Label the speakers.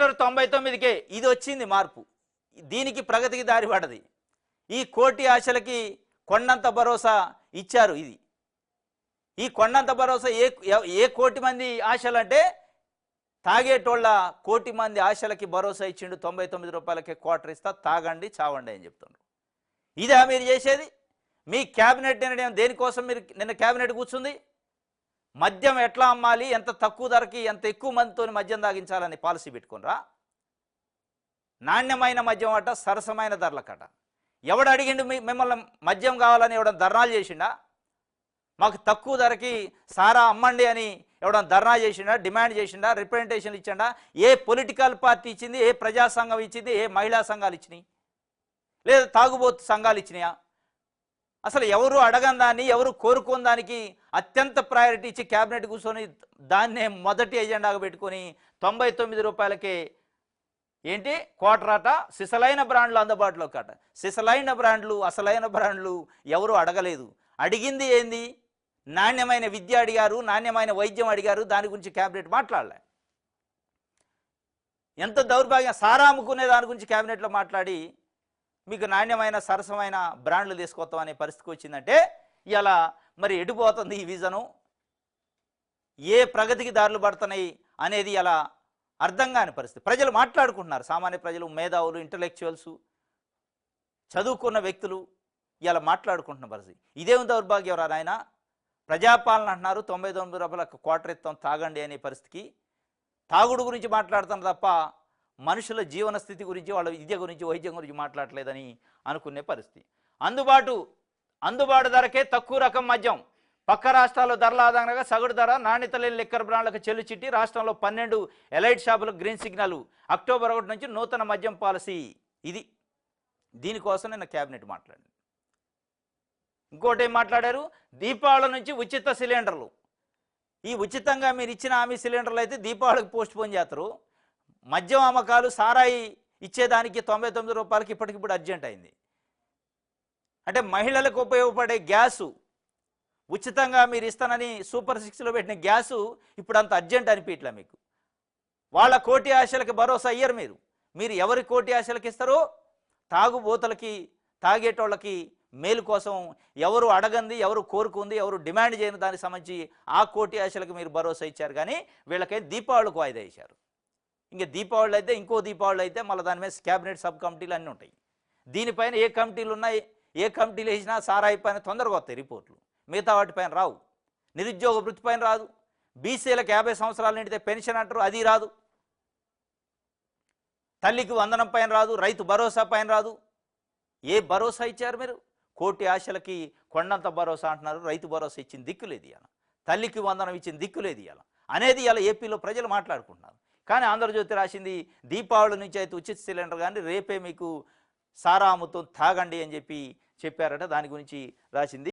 Speaker 1: After 99కే ఇది వచ్చింది మార్పు. దీనికి ప్రగతికి దారి పడది. ఈ కోటి ఆశలకి కొండంత భరోసా ఇచ్చారు. ఈ కొండంత భరోసా ఏ కోటి మంది ఆశలంటే తాగేటోళ్ళ కోటి మంది ఆశలకి భరోసా ఇచ్చిండు. 99 రూపాయలకే క్వార్టర్ ఇస్తా, తాగండి చావండి అని చెప్తున్నారు. ఇదా మీరు చేసేది? మీ క్యాబినెట్ నిర్ణయం దేనికోసం మీరు నిన్న క్యాబినెట్ కూర్చుంది? మద్యం ఎట్లా అమ్మాలి, ఎంత తక్కువ ధరకి ఎంత ఎక్కువ మందితో మద్యం తాగించాలని పాలసీ పెట్టుకునరా? నాణ్యమైన మద్యం అట, సరసమైన ధరలకట. ఎవడు అడిగిండు మిమ్మల్ని మద్యం కావాలని? ఎవడన్నా ధర్నాలు చేసిండా? మాకు తక్కువ ధరకి సారా అమ్మండి అని ఎవడన్నా ధర్నా చేసిండా, డిమాండ్ చేసిండా, రిప్రజెంటేషన్ ఇచ్చిండా? ఏ పొలిటికల్ పార్టీ ఇచ్చింది? ఏ ప్రజా సంఘం ఇచ్చింది? ఏ మహిళా సంఘాలు ఇచ్చినాయి? లేదా తాగుబోతు సంఘాలు ఇచ్చినాయా? అసలు ఎవరు అడగని దాన్ని, ఎవరు కోరుకోని దానికి అత్యంత ప్రయారిటీ ఇచ్చి క్యాబినెట్ కూర్చొని దాన్నే మొదటి ఎజెండాగా పెట్టుకొని 99 రూపాయలకే ఏంటి క్వార్టర్ అట, సిసలైన బ్రాండ్లు అందుబాటులో కాట. సిసలైన బ్రాండ్లు, అసలైన బ్రాండ్లు ఎవరు అడగలేదు. అడిగింది ఏంది? నాణ్యమైన విద్య అడిగారు, నాణ్యమైన వైద్యం అడిగారు. దాని గురించి క్యాబినెట్ మాట్లాడలే. ఎంత దౌర్భాగ్యం! సారా అమ్ముకునే దాని గురించి క్యాబినెట్లో మాట్లాడి మీకు నాణ్యమైన సరసమైన బ్రాండ్లు తీసుకొస్తాం అనే పరిస్థితికి వచ్చిందంటే ఇలా మరి ఎడిపోతుంది ఈ విజను. ఏ ప్రగతికి దారులు పడుతున్నాయి అనేది ఇలా అర్థం కాని పరిస్థితి. ప్రజలు మాట్లాడుకుంటున్నారు. సామాన్య ప్రజలు, మేధావులు, ఇంటలెక్చువల్స్, చదువుకున్న వ్యక్తులు ఇలా మాట్లాడుకుంటున్న పరిస్థితి. ఇదేం దౌర్భాగ్యం రా నాయన! ప్రజాపాలన అంటున్నారు, 99 రూపాయలకు క్వార్టర్ ఇస్తాం తాగండి అనే పరిస్థితికి. తాగుడు గురించి మాట్లాడుతాను తప్ప మనుషుల జీవన స్థితి గురించి, వాళ్ళ విద్య గురించి, వైద్యం గురించి మాట్లాడలేదని అనుకునే పరిస్థితి. అందుబాటు ధరకే తక్కువ రకం మద్యం. పక్క రాష్ట్రాల్లో ధరల ఆధారంగా సగటు ధర నాణ్యత లేని లిక్కర్ బ్రాండ్లకు చెల్లు చిట్టి. రాష్ట్రంలో 12 ఎలైట్ షాపులకు గ్రీన్ సిగ్నల్. అక్టోబర్ 1 నుంచి నూతన మద్యం పాలసీ. దీనికోసం నిన్న క్యాబినెట్ మాట్లాడింది. ఇంకోటి ఏం మాట్లాడారు? దీపావళి నుంచి ఉచిత సిలిండర్లు. ఈ ఉచితంగా మీరు ఇచ్చిన హామీ సిలిండర్లు అయితే దీపావళికి పోస్ట్ పోన్ చేస్తారు. మద్యం అమ్మకాలు, సారాయి ఇచ్చేదానికి 99 రూపాయలకి ఇప్పటికిప్పుడు అర్జెంట్ అయింది. అంటే మహిళలకు ఉపయోగపడే గ్యాసు ఉచితంగా మీరు ఇస్తానని సూపర్ 6లో పెట్టిన గ్యాసు ఇప్పుడు అంత అర్జెంట్ అనిపించట్లే మీకు. వాళ్ళ కోటి ఆశలకి భరోసా అయ్యారు మీరు ఎవరి కోటి ఆశలకి ఇస్తారో? తాగుబోతలకి, తాగేటోళ్ళకి మేలు కోసం ఎవరు అడగంది, ఎవరు కోరుకుంది, ఎవరు డిమాండ్ చేయని దానికి సంబంధించి ఆ కోటి ఆశలకు మీరు భరోసా ఇచ్చారు. కానీ వీళ్ళకైతే దీపావళికి వాయిదా ఇచ్చారు. ఇంకా దీపావళి అయితే, ఇంకో దీపావళి అయితే మళ్ళీ దాని మీద క్యాబినెట్ సబ్ కమిటీలు అన్నీ ఉంటాయి. దీనిపైన ఏ కమిటీలు ఉన్నాయి, ఏ కమిటీలు వేసినా సారాయి పైన తొందరగా వస్తాయి రిపోర్ట్లు. మిగతా వాటిపైన రావు. నిరుద్యోగ వృత్తి పైన రాదు. బీసీలకు 50 సంవత్సరాలు నిండితే పెన్షన్ అంటారు, అది రాదు. తల్లికి వందనం పైన రాదు. రైతు భరోసా పైన రాదు. ఏ భరోసా ఇచ్చారు మీరు? కోటి ఆశలకి కొండంత భరోసా అంటున్నారు. రైతు భరోసా ఇచ్చిన దిక్కులేదు ఇవాళ. తల్లికి వందనం ఇచ్చిన దిక్కులేదు ఇవాళ అనేది ఇలా ఏపీలో ప్రజలు మాట్లాడుకుంటున్నారు. కానీ ఆంధ్రజ్యోతి రాసింది దీపావళి నుంచి అయితే ఉచిత సిలిండర్ కానీ రేపే మీకు సారా అమ్ముతో తాగండి అని చెప్పారట. దాని గురించి రాసింది.